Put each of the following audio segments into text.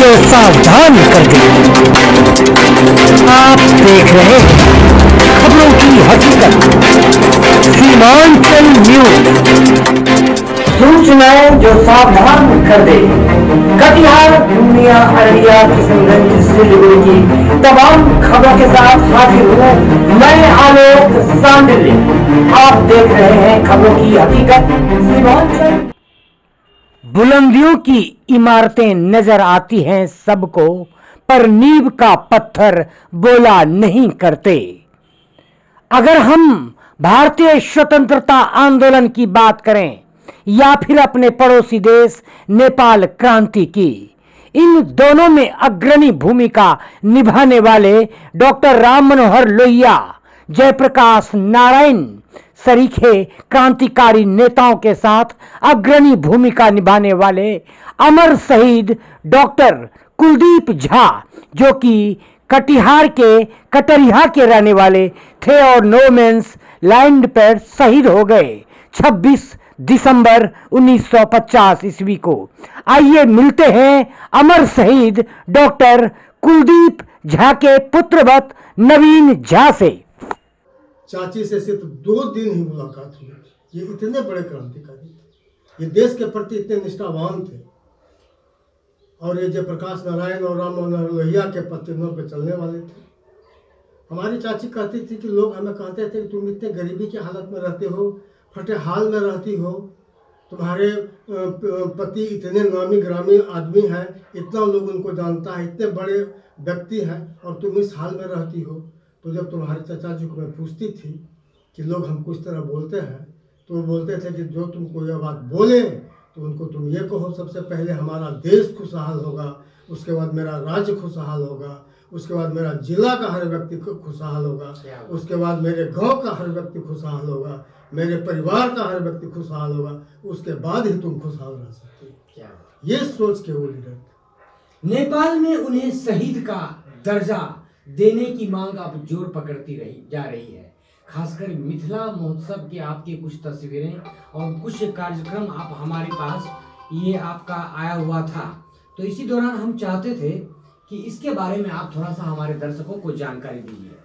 जो सावधान कर दे। आप देख रहे हैं खबरों की हकीकत, सीमांचल न्यूज। सूचनाएं जो सावधान कर दे। कटिहार, पूर्णिया, अररिया, किशनगंज, सिलीगुड़ी की तमाम खबरों के साथ हाजिर हूँ मैं आलोक सांडिल्य। आप देख रहे हैं खबरों की हकीकत, सीमांचल। बुलंदियों की इमारतें नजर आती हैं सबको, पर नींव का पत्थर बोला नहीं करते। अगर हम भारतीय स्वतंत्रता आंदोलन की बात करें या फिर अपने पड़ोसी देश नेपाल क्रांति की, इन दोनों में अग्रणी भूमिका निभाने वाले डॉक्टर राम मनोहर लोहिया, जयप्रकाश नारायण सरीखे क्रांतिकारी नेताओं के साथ अग्रणी भूमिका निभाने वाले अमर शहीद डॉक्टर कुलदीप झा, जो कि कटिहार के कटरिया के रहने वाले थे और नो मेंस लैंड पर शहीद हो गए 26 दिसंबर 1950 ईस्वी को। आइए मिलते हैं अमर शहीद डॉक्टर कुलदीप झा के पुत्रवत नवीन झा से। चाची से सिर्फ 2 दिन ही मुलाकात हुई। ये इतने बड़े क्रांतिकारी थे, ये देश के प्रति इतने निष्ठावान थे और ये जयप्रकाश नारायण और राम मनोहर लोहिया के पत्तनों पर चलने वाले थे। हमारी चाची कहती थी कि लोग हमें कहते थे कि तुम इतने गरीबी की हालत में रहते हो, फटे हाल में रहती हो, तुम्हारे पति इतने नामी ग्रामी आदमी हैं, इतना लोग उनको जानता है, इतने बड़े व्यक्ति हैं और तुम इस हाल में रहती हो। तो जब तुम्हारे चाचा जी को मैं पूछती थी कि लोग हमको इस तरह बोलते हैं, तो वो बोलते थे कि जो तुमको यह बात बोले तो उनको तुम ये कहो, सबसे पहले हमारा देश खुशहाल होगा, उसके बाद मेरा राज्य खुशहाल होगा, उसके बाद मेरा जिला का हर व्यक्ति खुशहाल होगा, उसके बाद मेरे गांव का हर व्यक्ति खुशहाल होगा, मेरे परिवार का हर व्यक्ति खुशहाल होगा, उसके बाद ही तुम खुशहाल रह सकते हो। ये सोच के वो लीडर थे। नेपाल में उन्हें शहीद का दर्जा देने की मांग अब जोर पकड़ती जा रही है। खासकर मिथिला महोत्सव की आपकी कुछ तस्वीरें और कुछ कार्यक्रम आप हमारे पास ये आपका आया हुआ था, तो इसी दौरान हम चाहते थे कि इसके बारे में आप थोड़ा सा हमारे दर्शकों को जानकारी दीजिए।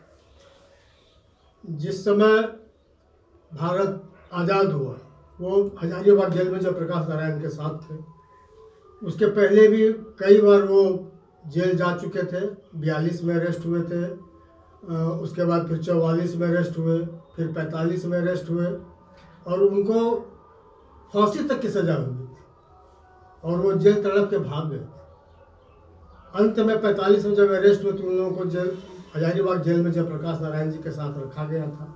जिस समय भारत आज़ाद हुआ, वो हजारीबाग जेल में जयप्रकाश नारायण के साथ थे। उसके पहले भी कई बार वो जेल जा चुके थे। 42 में अरेस्ट हुए थे, उसके बाद फिर 44 में अरेस्ट हुए, फिर 45 में अरेस्ट हुए और उनको फांसी तक की सजा हुई थी और वो जेल तड़प के भाग गए। अंत में 45 में जब अरेस्ट हुए तो उन लोगों को जेल हजारीबाग जेल में जयप्रकाश नारायण जी के साथ रखा गया था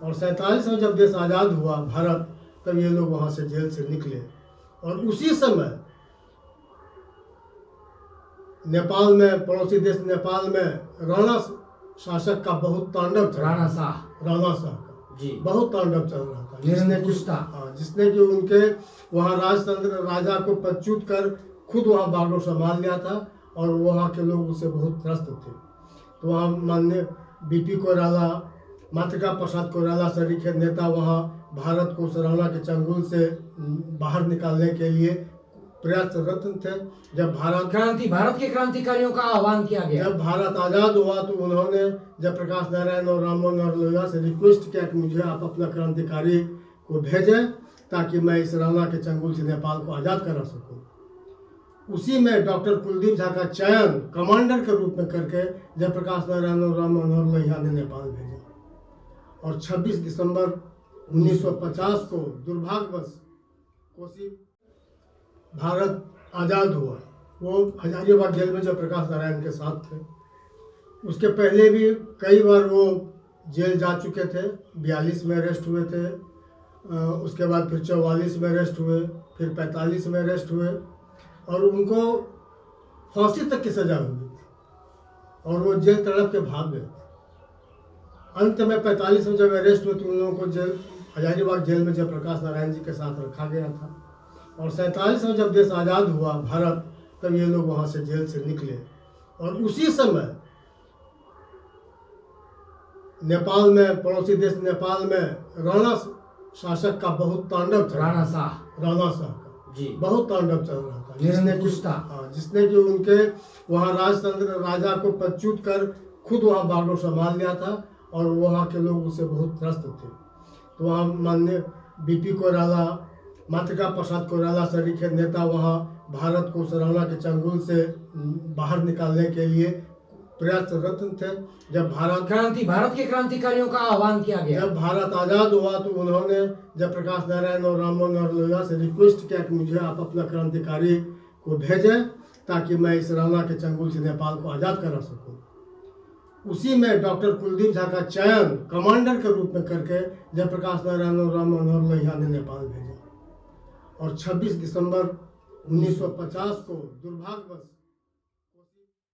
और 47 में जब देश आज़ाद हुआ भारत, तब ये लोग वहाँ से जेल से निकले और उसी समय नेपाल में, पड़ोसी देश नेपाल में राणा शासक का बहुत तांडव था। राणा शाह का जी बहुत तांडव चल रहा था, जिसने कि उनके वहाँ राजतंत्र राजा को पदच्युत कर खुद वहाँ बागडोर संभाल लिया था और वहाँ के लोग उससे बहुत त्रस्त थे। तो वहाँ माननीय बीपी कोइराला, मातृका प्रसाद कोइराला सरीखे नेता वहाँ भारत को उस राणा के चंगुल से बाहर निकालने के लिए प्रयासरत थे। जब भारत के क्रांतिकारियों का आह्वान किया गया, जब भारत आज़ाद हुआ तो उन्होंने जयप्रकाश नारायण और राम मनोहर लोहिया से रिक्वेस्ट किया कि मुझे आप अपना क्रांतिकारी को भेजें ताकि मैं इस राणा के चंगुल से नेपाल को आज़ाद करा सकूं। उसी में डॉक्टर कुलदीप झा का चयन कमांडर के रूप में करके जयप्रकाश नारायण और राम मनोहर लोहिया ने नेपाल भेजा और 26 दिसंबर 1950 को दुर्भाग्यवश कोसी भारत आज़ाद हुआ, वो हजारीबाग जेल में जयप्रकाश नारायण के साथ थे। उसके पहले भी कई बार वो जेल जा चुके थे। 42 में अरेस्ट हुए थे, उसके बाद फिर 44 में अरेस्ट हुए, फिर 45 में अरेस्ट हुए और उनको फांसी तक की सजा हुई थी और वो जेल तड़प के भाग गए। अंत में 45 में जब अरेस्ट हुए तो उन लोगों को जेल हजारीबाग जेल में जयप्रकाश नारायण जी के साथ रखा गया था और 47 में जब देश आज़ाद हुआ भारत, तब ये लोग वहाँ से जेल से निकले और उसी समय नेपाल में, पड़ोसी देश नेपाल में राणा शासक का बहुत तांडव था। राणा शाह का जी। बहुत तांडव चल रहा था, निरंकुशता। जिसने कि उनके वहाँ राजतंत्र राजा को पदच्युत कर खुद वहाँ बागडोर संभाल लिया था और वहाँ के लोग उससे बहुत त्रस्त थे। तो वहाँ माननीय बीपी कोइराला, मातृका प्रसाद कोइराला सरीखे नेता वहाँ भारत को सराहना के चंगुल से बाहर निकालने के लिए प्रयासरत थे। जब भारत के क्रांतिकारियों का आह्वान किया गया, जब भारत आज़ाद हुआ तो उन्होंने जयप्रकाश नारायण और राम मनोहर लोहिया से रिक्वेस्ट किया कि मुझे आप अपना क्रांतिकारी को भेजें ताकि मैं इस राणा के चंगुल से नेपाल को आज़ाद करा सकूं। उसी में डॉक्टर कुलदीप झा का चयन कमांडर के रूप में करके जयप्रकाश नारायण और राम मनोहर लोहिया ने नेपाल भेजा और 26 दिसंबर 1950 को दुर्भाग्यवश